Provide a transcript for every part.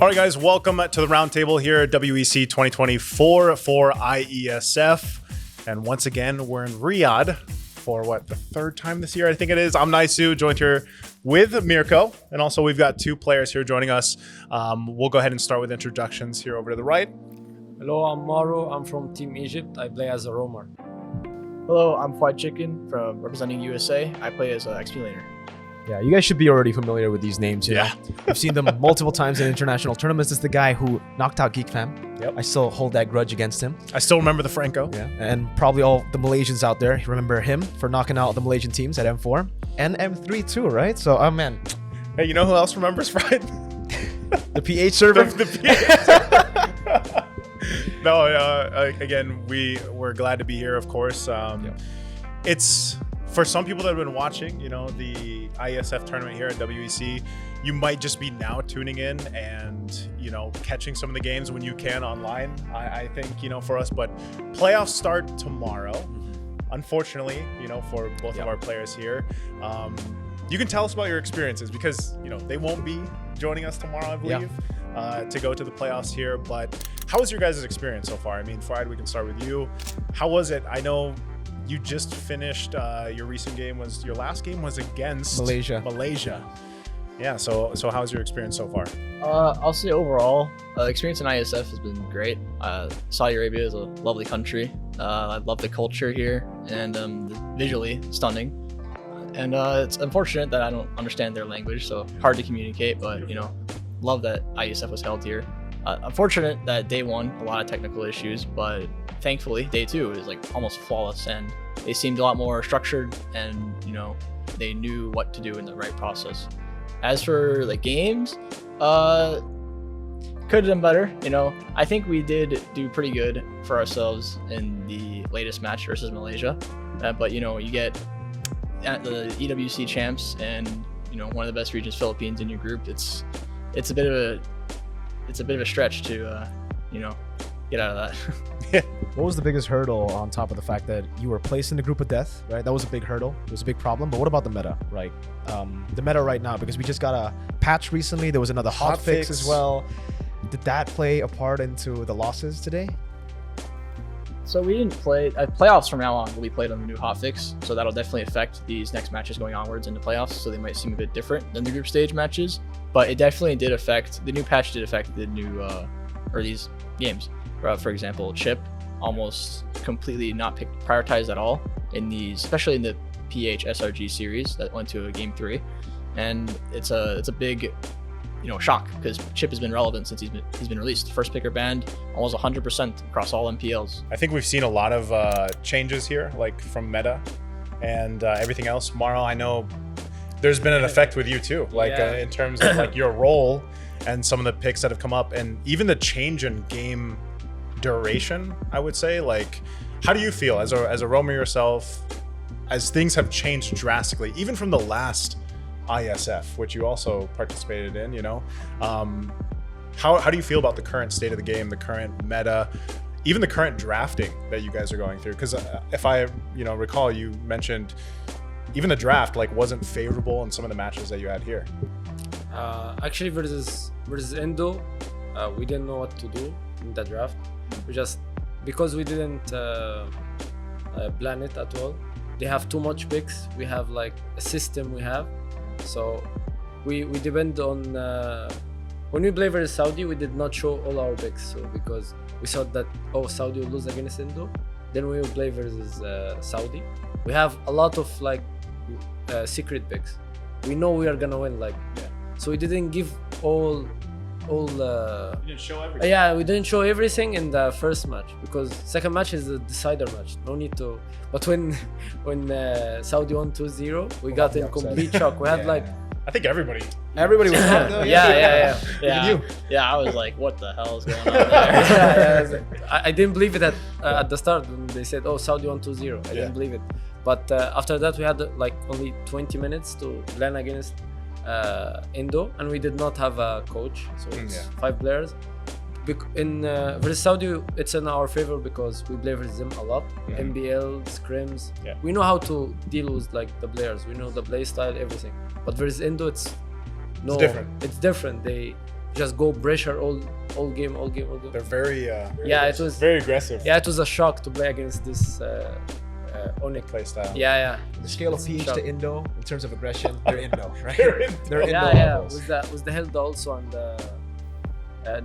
All right, guys, welcome to the roundtable here at WEC 2024 for IESF. And once again, we're in Riyadh for the third time this year, I think it is. I'm Naisu, joined here with Mirko. And also we've got two players here joining us. We'll go ahead and start with introductions here over to the right. Hello, I'm Mauro. I'm from Team Egypt. I play as a roamer. Hello, I'm Fried Chicken from representing USA. I play as an XP laner. Yeah, you guys should be already familiar with these names. You know? I've seen them multiple times in international tournaments. It's the guy who knocked out Geek Fam. Yep. I still hold that grudge against him. I still remember the Franco. Yeah, and probably all the Malaysians out there remember him for knocking out the Malaysian teams at M4 and M3 too, right? So, oh man. Hey, you know who else remembers Fried? The PH server. the PH server. No, again, we're glad to be here, of course. It's for some people that have been watching, the IESF tournament here at WEC, you might just be now tuning in and, catching some of the games when you can online, I think, for us. But playoffs start tomorrow, unfortunately, for both of our players here. You can tell us about your experiences because, they won't be joining us tomorrow, I believe, to go to the playoffs here. But how was your guys' experience so far? I mean, Fried, we can start with you. How was it? I know you just finished your recent game. Your last game was against Malaysia. Yeah. So how's your experience so far? I'll say overall, experience in ISF has been great. Saudi Arabia is a lovely country. I love the culture here and visually stunning. And it's unfortunate that I don't understand their language, so hard to communicate. But love that IESF was held here. Unfortunate that day one, a lot of technical issues, but thankfully day two is almost flawless, and they seemed a lot more structured, and they knew what to do in the right process. As for the games, could have done better. I think we did do pretty good for ourselves in the latest match versus Malaysia, but you get at the EWC champs and one of the best regions, Philippines, in your group. It's a bit of a stretch to get out of that. What was the biggest hurdle on top of the fact that you were placed in the group of death, right? That was a big hurdle. It was a big problem. But what about the meta, right? The meta right now, because we just got a patch recently. There was another hot fix as well. Did that play a part into the losses today? So we didn't play playoffs from now on. Will be played on the new hotfix, so that'll definitely affect these next matches going onwards into playoffs. So they might seem a bit different than the group stage matches, but it definitely did affect the new patch. Did affect the new or these games. For example, Chip almost completely not prioritized at all in these, especially in the PH SRG series that went to a game 3, and it's a big shock because Chip has been relevant since he's been released. First picker banned almost 100% across all MPLs. I think we've seen a lot of changes here, from meta and everything else. Maro, I know there's been an effect with you too, in terms of your role and some of the picks that have come up, and even the change in game duration. I would say, how do you feel as a roamer yourself, as things have changed drastically, even from the last ISF, which you also participated in? How do you feel about the current state of the game, the current meta, even the current drafting that you guys are going through? Because if I recall, you mentioned even the draft wasn't favorable in some of the matches that you had here. Actually, versus Indo, we didn't know what to do in the draft. We just, because we didn't plan it at all. They have too much picks. We have a system we have. So we depend on when we play versus Saudi, we did not show all our picks. So because we thought that Saudi will lose against Indo, then we will play versus Saudi. We have a lot of secret picks. We know we are gonna win. So we didn't give all. You didn't show everything. Yeah, we didn't show everything in the first match because second match is a decider match. No need to. But when Saudi won 2-0, we got in complete shock. We had I think everybody was yeah. I was like, what the hell is going on there? I didn't believe it at the start when they said, Saudi won 2-0. I didn't believe it. But after that, we had only 20 minutes to plan against Indo, and we did not have a coach, so it's 5 players. In versus Saudi, it's in our favor because we play versus them a lot. MBL, scrims. We know how to deal with the players. We know the play style, everything. But versus Indo, it's different. It's different. just go pressure all game. They're very Yeah, it was very aggressive. Yeah, it was a shock to play against this Onyx Play style. Yeah. The scale of PH Shock. to Indo in terms of aggression, they're Indo, right? They're Indo. They're Indo Yeah. levels. With the Hilda also, and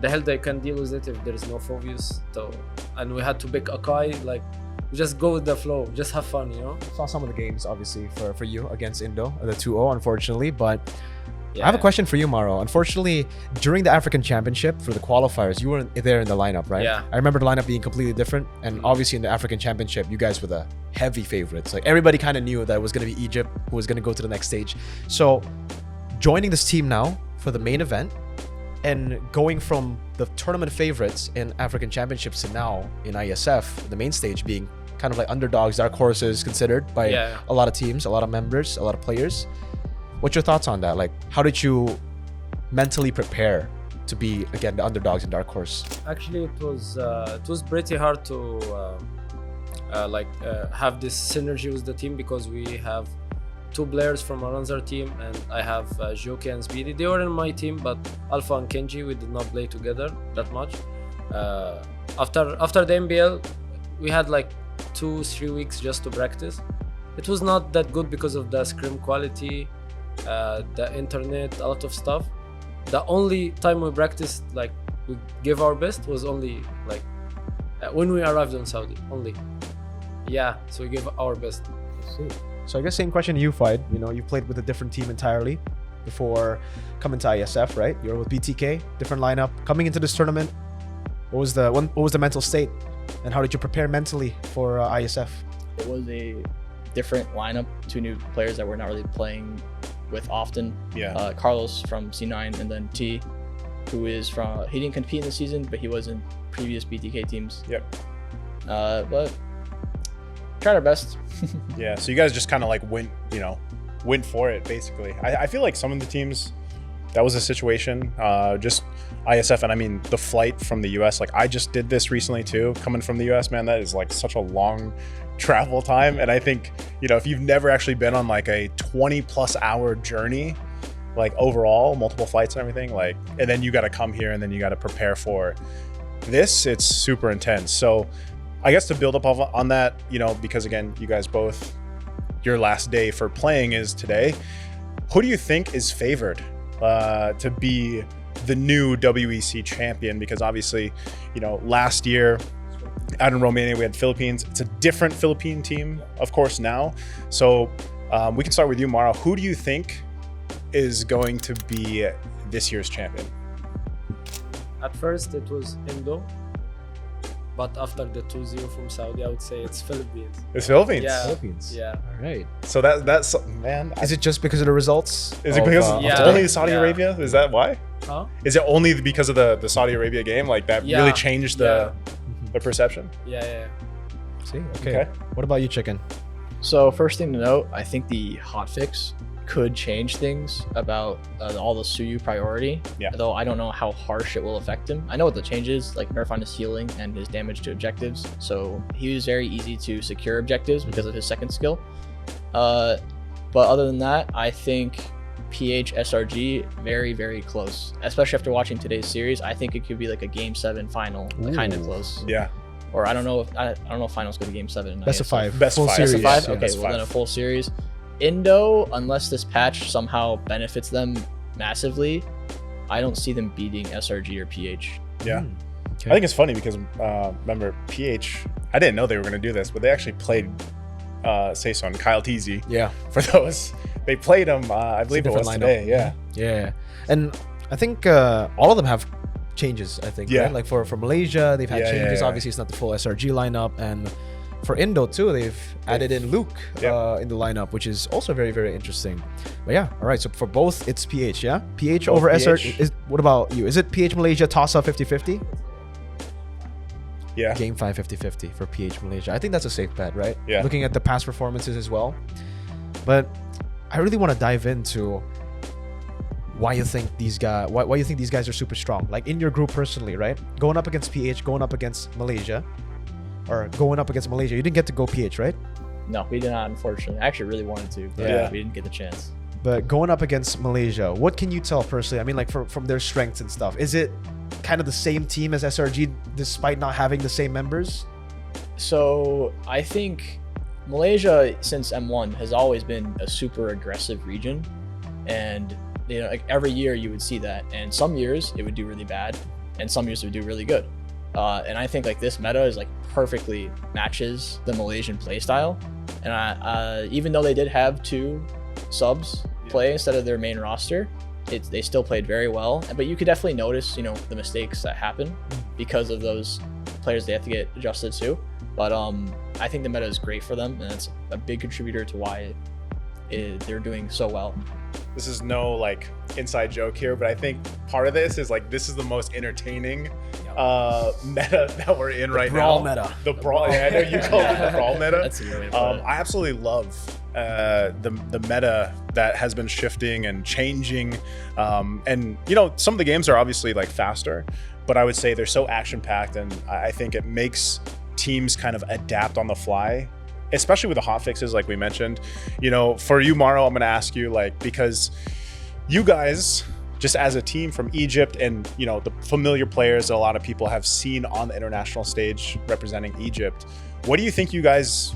the Hilda can deal with it if there is no Phobius. So, and we had to pick Akai, like just go with the flow, just have fun, you know. Saw some of the games obviously for you against Indo, the 2-0 unfortunately, but Yeah. I have a question for you, Maro. Unfortunately, during the African Championship for the qualifiers, you weren't there in the lineup, right? Yeah. I remember the lineup being completely different, and obviously in the African Championship, you guys were the heavy favorites. Like everybody kind of knew that it was going to be Egypt who was going to go to the next stage. So, joining this team now for the main event and going from the tournament favorites in African Championships to now in IESF, the main stage being kind of like underdogs, dark horses considered by Yeah. a lot of teams, a lot of members, a lot of players. What's your thoughts on that? Like, how did you mentally prepare to be, again, the underdogs in dark horse? Actually, it was pretty hard to have this synergy with the team, because we have two players from another team, and I have Joki and Speedy. They were in my team, but Alpha and Kenji, we did not play together that much. After the MBL, we had like 2-3 weeks just to practice. It was not that good because of the scrim quality, the internet, a lot of stuff. The only time we practiced, like we gave our best, was only like when we arrived in Saudi only. Yeah, so we gave our best. So I guess same question to you, Fide. You know, you played with a different team entirely before coming to IESF, right? You're with BTK, different lineup. Coming into this tournament, what was the mental state, and how did you prepare mentally for IESF? It was a different lineup, two new players that we're not really playing with often. Yeah. Carlos from C9, and then T, who is from, he didn't compete in the season, but he was in previous BTK teams. Yep. But tried our best. Yeah, so you guys just kind of like went for it basically. I feel like some of the teams, that was a situation, just ISF, and I mean the flight from the US, like I just did this recently too, coming from the US, man, that is like such a long travel time. And I think, you know, if you've never actually been on like a 20+ hour journey, like overall, multiple flights and everything, like, and then you got to come here and then you got to prepare for this, it's super intense. So I guess to build up on that, you know, because again, you guys both, your last day for playing is today. Who do you think is favored to be the new WEC champion? Because obviously, you know, last year out in Romania, we had Philippines. It's a different Philippine team, of course, now. So we can start with you, Mara. Who do you think is going to be this year's champion? At first, it was Indo, but after the 2-0 from Saudi, I would say it's Philippines. It's Philippines. Yeah. Philippines. Yeah. All right. So that's man. Is it just because of the results? Is it because of, Yeah. only Saudi Yeah. Arabia? Is that why? Huh? Is it only because of the Saudi Arabia game? Like that Yeah. really changed the perception? Yeah. See, okay. What about you, Chicken? So first thing to note, I think the hotfix could change things about all the Suyu priority. Yeah. Though I don't know how harsh it will affect him. I know what the change is, like nerf on his healing and his damage to objectives. So he was very easy to secure objectives because of his second skill. But other than that, I think PH SRG very, very close. Especially after watching today's series, I think it could be like a Game 7 final, kind of close. Yeah. Or I don't know if finals go to Game 7. Best of 5. Best Full of 5. series. Best of 5? Yeah, Okay, best of well then a 5. full series. Indo, unless this patch somehow benefits them massively, I don't see them beating SRG or PH. Yeah. Okay. I think it's funny because remember PH, I didn't know they were going to do this, but they actually played Saison, Kyle Teasy. Yeah. For those, they played him, I believe it was different today. lineup. Yeah. Yeah. And I think all of them have changes, I think. Yeah. Right? Like for Malaysia, they've had Yeah, changes. yeah. Obviously, it's not the full SRG lineup. And for Indo, too, they've added in Luke in the lineup, which is also very, very interesting. But yeah, all right. So for both, it's PH, yeah? PH Both over PH. SRG. What about you? Is it PH Malaysia toss-up 50-50? Yeah. Game 5 50-50 for PH Malaysia. I think that's a safe bet, right? Yeah. Looking at the past performances as well. But I really want to dive into why you think these guys are super strong. Like in your group personally, right? Going up against PH, going up against Malaysia. Or going up against Malaysia. You didn't get to go PH, right? No, we did not, unfortunately. I actually really wanted to, but Yeah. we didn't get the chance. But going up against Malaysia, what can you tell personally? I mean, like from their strengths and stuff. Is it kind of the same team as SRG despite not having the same members? So I think Malaysia, since M1, has always been a super aggressive region, and like every year you would see that, and some years it would do really bad, and some years it would do really good. And I think like this meta is like perfectly matches the Malaysian play style, and even though they did have 2 subs play instead of their main roster, they still played very well. But you could definitely notice, the mistakes that happen because of those players they have to get adjusted to. But I think the meta is great for them, and it's a big contributor to why they're doing so well. This is no like inside joke here, but I think part of this is like this is the most entertaining meta that we're in right now. Meta. The brawl. Yeah, I know you called it the brawl meta. That's a really good I absolutely love the meta that has been shifting and changing. And some of the games are obviously like faster, but I would say they're so action packed, and I think it makes teams kind of adapt on the fly, especially with the hot fixes like we mentioned. For you, Maro, I'm going to ask you, like, because you guys just as a team from Egypt and the familiar players that a lot of people have seen on the international stage representing Egypt, what do you think you guys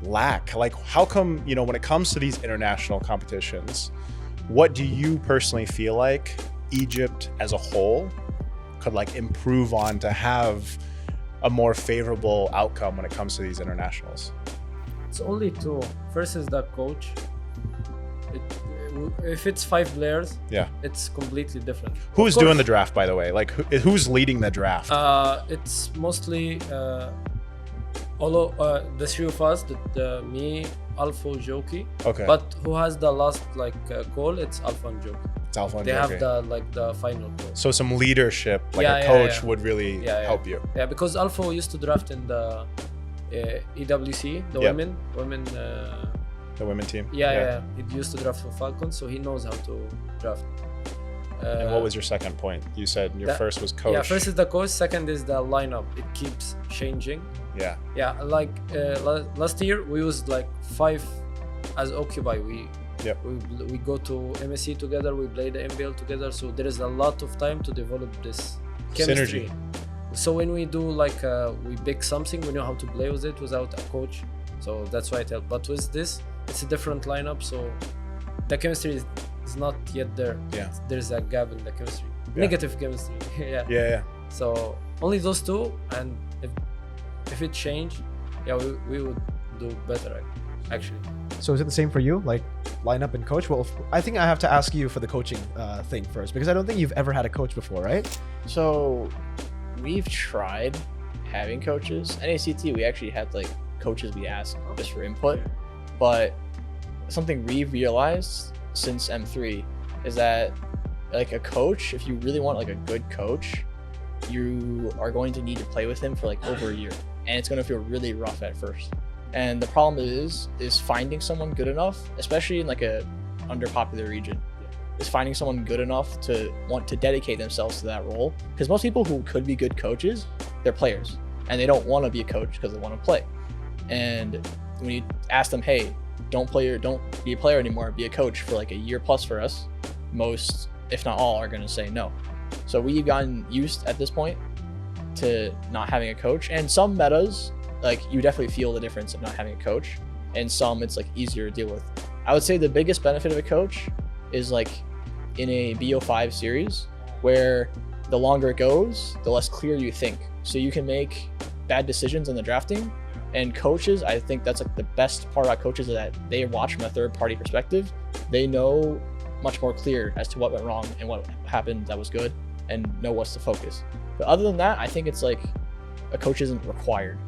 lack? Like, how come when it comes to these international competitions, what do you personally feel like Egypt as a whole could like improve on to have a more favorable outcome when it comes to these internationals? It's only 2. First is the coach. If it's 5 players, it's completely different. Who's doing the draft, by the way? Like, who's leading the draft? It's mostly the 3 of us, me, Alpha, Joki. Okay. But who has the last call? It's Alpha and Joki. It's Alpha and They Joki. have the final call. So some leadership, like a coach would really help you. Yeah, because Alpha used to draft in the EWC, the women. The women team. Yeah. He used to draft for Falcons, so he knows how to draft. And what was your second point? You said your first was coach. Yeah, first is the coach. Second is the lineup. It keeps changing. Yeah. Yeah, like last year we used like 5 as Occupy. We go to MSC together. We play the MBL together. So there is a lot of time to develop this chemistry. Synergy. So when we do we pick something, we know how to play with it without a coach. So that's why it helps. But with this, it's a different lineup. So the chemistry is not yet there. Yeah. There's a gap in the chemistry. Yeah. Negative chemistry. Yeah. So only those 2, and if it changed, we would do better actually. So is it the same for you, like lineup and coach? Well, I think I have to ask you for the coaching thing first, because I don't think you've ever had a coach before, right? So we've tried having coaches. NACT, we actually had like coaches we asked just for input, but something we've realized since M3 is that like a coach, if you really want like a good coach, you are going to need to play with him for like over a year, and it's going to feel really rough at first. And the problem is finding someone good enough, especially in like a underpopulated region, is finding someone good enough to want to dedicate themselves to that role. Because most people who could be good coaches, they're players, and they don't want to be a coach because they want to play. And when you ask them, hey, don't be a player anymore, be a coach for like a year plus for us, most, if not all, are going to say no. So we've gotten used at this point to not having a coach. And some metas, like you definitely feel the difference of not having a coach, and some it's like easier to deal with. I would say the biggest benefit of a coach is like in a BO5 series, where the longer it goes, the less clear you think. So you can make bad decisions in the drafting. And coaches, I think that's like the best part about coaches is that they watch from a third party perspective. They know much more clear as to what went wrong and what happened that was good, and know what's to focus. But other than that, I think it's like a coach isn't required.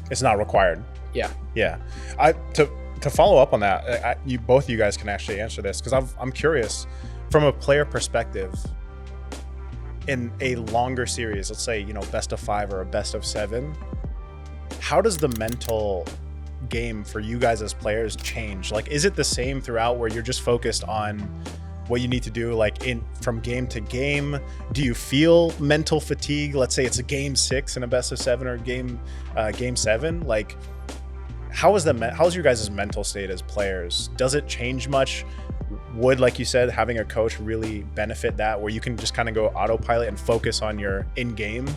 It's not required. Yeah. To follow up on that, both of you guys can actually answer this, because I'm curious from a player perspective. In a longer series, let's say best of 5 or a best of 7, how does the mental game for you guys as players change? Like, is it the same throughout, where you're just focused on what you need to do, like from game to game? Do you feel mental fatigue? Let's say it's a game 6 in a best of 7 or game 7. Like, how's your guys' mental state as players? Does it change much would, like you said, having a coach really benefit that, where you can just kind of go autopilot and focus on your in-game?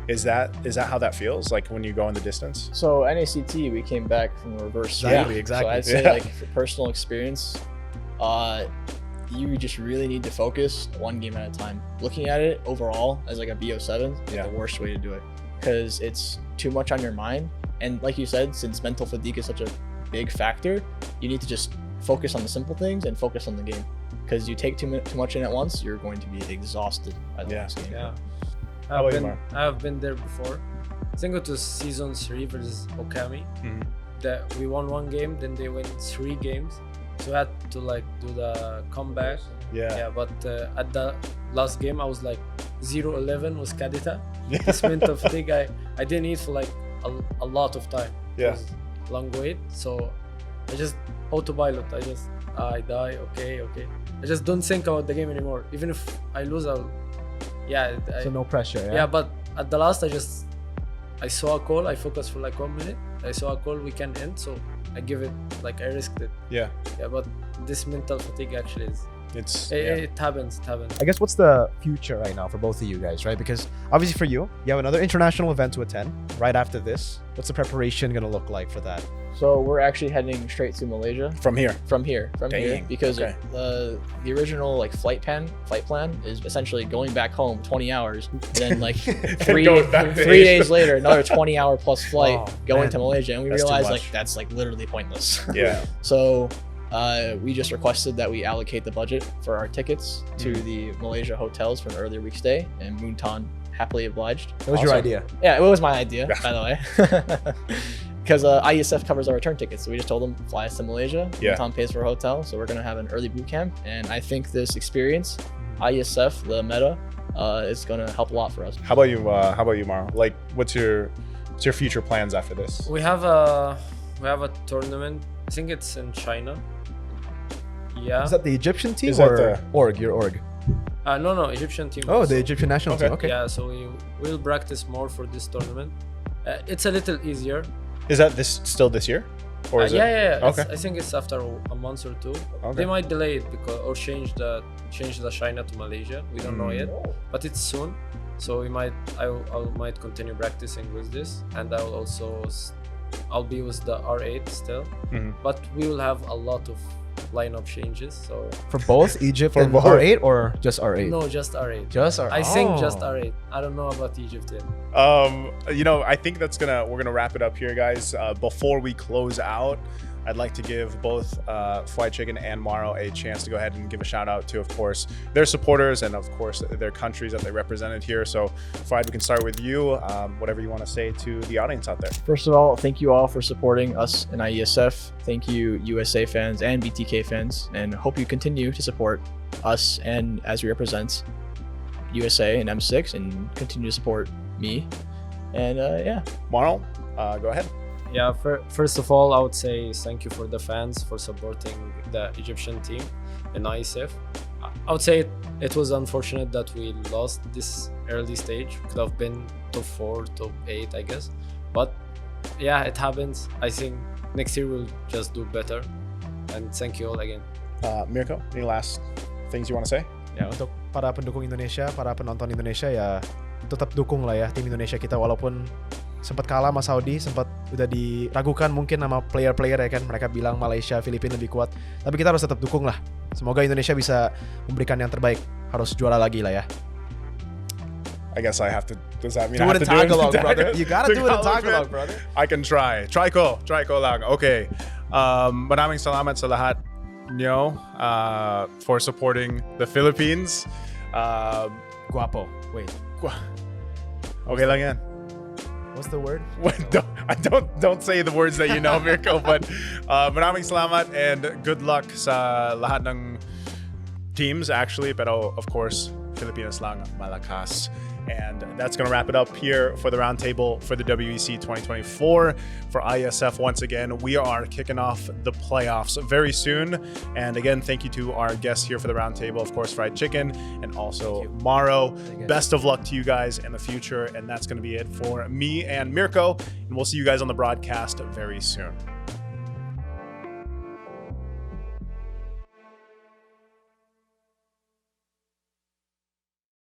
Is that how that feels like when you go in the distance? So NACT, we came back from the reverse. Exactly. So I'd say like for personal experience, you just really need to focus one game at a time. Looking at it overall as like a BO7 is the worst way to do it, because it's too much on your mind. And like you said, since mental fatigue is such a big factor, you need to just focus on the simple things and focus on the game. Because you take too much in at once, you're going to be exhausted by the last game. Yeah. How about you, Mar? I've been there before. I think it was season 3 versus Okami. That we won 1 game, then they win 3 games. So I had to like do the comeback. Yeah, but at the last game I was like 0-11 with Kadita. This mental fatigue, I didn't eat for like a lot of time. It was long wait, so I just autopilot. I die. Okay. I just don't think about the game anymore. Even if I lose, so no pressure. Yeah, but at the last I saw a call. I focused for like 1 minute. I saw a call we can end, so I give it, like I risked it. Yeah, but this mental fatigue actually is, it happens. I guess what's the future right now for both of you guys, right? Because obviously for you have another international event to attend right after this. What's the preparation gonna look like for that? So we're actually heading straight to Malaysia. From here, because the original like flight plan is essentially going back home 20 hours, and then like three days later another 20-hour plus flight going to Malaysia, and we realized like that's like literally pointless. So we just requested that we allocate the budget for our tickets to the Malaysia hotels for an earlier week stay, and Moonton happily obliged. That was your idea? Yeah, it was my idea, by the way. Because IESF covers our return tickets, so we just told them fly us to Malaysia. Tom pays for a hotel, so we're gonna have an early boot camp, and I think this experience, IESF, the meta, is gonna help a lot for us. How about you? Maro? Like, what's your future plans after this? We have a tournament. I think it's in China. Yeah. Is that the Egyptian team or org? Your org? No, Egyptian team. Oh, also. The Egyptian national team. Okay. Yeah, so we will practice more for this tournament. It's a little easier. Is that still this year? Or is it? Yeah. Okay. I think it's after a month or 2. Okay. They might delay it or change the China to Malaysia. We don't know yet, but it's soon. So I might continue practicing with this, and I'll be with the R8 still. But we will have a lot of lineup changes. So for both Egypt and R8, or just R8? No, just R8. Just R8. I think just R8. I don't know about Egypt yet. I think we're gonna wrap it up here, guys. Before we close out, I'd like to give both Fried Chicken and Maro a chance to go ahead and give a shout out to, of course, their supporters and, of course, their countries that they represented here. So, Fried, we can start with you. Whatever you want to say to the audience out there. First of all, thank you all for supporting us in IESF. Thank you, USA fans and BTK fans, and hope you continue to support us and as we represent USA and M6, and continue to support me. And Maro, go ahead. Yeah, first of all, I would say thank you for the fans for supporting the Egyptian team in IESF. I would say it was unfortunate that we lost this early stage. Could have been top 4, top 8, I guess. But yeah, it happens. I think next year we'll just do better. And thank you all again. Mirko, any last things you want to say? Ya, untuk para pendukung Indonesia, para penonton Indonesia, ya tetap dukung lah ya tim Indonesia kita, walaupun sempat kalah sama Saudi, sempat udah diragukan mungkin sama player-player ya kan, mereka bilang Malaysia, Filipina lebih kuat, tapi kita harus tetap dukung lah. Semoga Indonesia bisa memberikan yang terbaik, harus juara lagi lah ya. I guess I have to. Does that mean do I it have in to Tagalog, do it? brother? You gotta do it in Tagalog, brother. I can try. Try ko lang. Okay. Maraming salamat sa lahat nyo for supporting the Philippines. Guapo. Wait. Okay lang yan. What's the word? Don't say the words that you know, Mirko, but maraming salamat and good luck sa lahat ng teams actually, pero of course Filipinas lang malakas. And that's going to wrap it up here for the roundtable for the WEC 2024. For IESF, once again, we are kicking off the playoffs very soon. And again, thank you to our guests here for the roundtable, of course, Fried Chicken and also Maro. Best of luck to you guys in the future. And that's going to be it for me and Mirko. And we'll see you guys on the broadcast very soon.